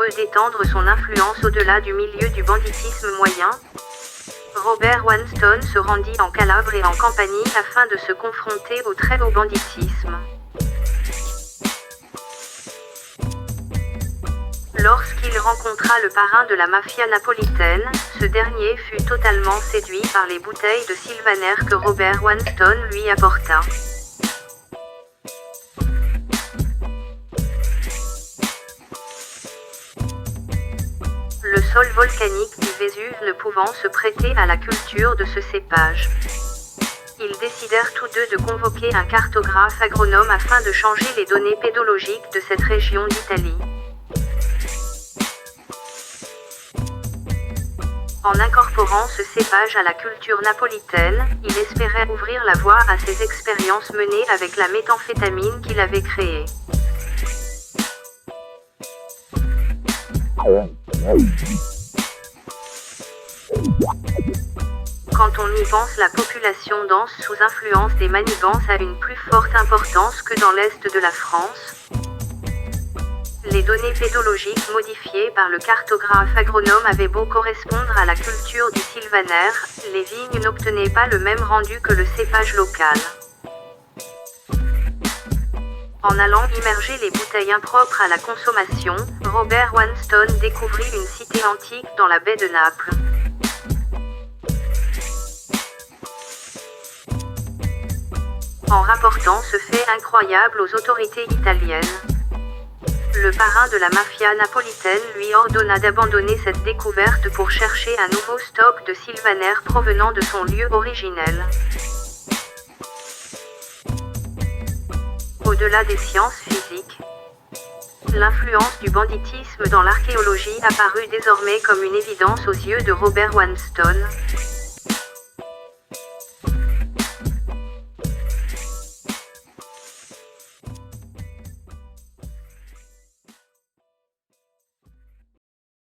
Désireux d'étendre son influence au-delà du milieu du banditisme moyen, Robert Wanston se rendit en Calabre et en Campanie afin de se confronter au très haut banditisme. Lorsqu'il rencontra le parrain de la mafia napolitaine, ce dernier fut totalement séduit par les bouteilles de sylvaner que Robert Wanston lui apporta. Le sol volcanique du Vésuve ne pouvant se prêter à la culture de ce cépage. Ils décidèrent tous deux de convoquer un cartographe agronome afin de changer les données pédologiques de cette région d'Italie. En incorporant ce cépage à la culture napolitaine, il espérait ouvrir la voie à ses expériences menées avec la méthamphétamine qu'il avait créée. Quand on y pense, la population dense sous influence des manigances a une plus forte importance que dans l'est de la France. Les données pédologiques modifiées par le cartographe agronome avaient beau correspondre à la culture du sylvaner, les vignes n'obtenaient pas le même rendu que le cépage local. En allant immerger les bouteilles impropres à la consommation, Robert Wanston découvrit une cité antique dans la baie de Naples. En rapportant ce fait incroyable aux autorités italiennes, le parrain de la mafia napolitaine lui ordonna d'abandonner cette découverte pour chercher un nouveau stock de sylvaner provenant de son lieu originel. Au-delà des sciences physiques, l'influence du banditisme dans l'archéologie apparut désormais comme une évidence aux yeux de Robert Wanston.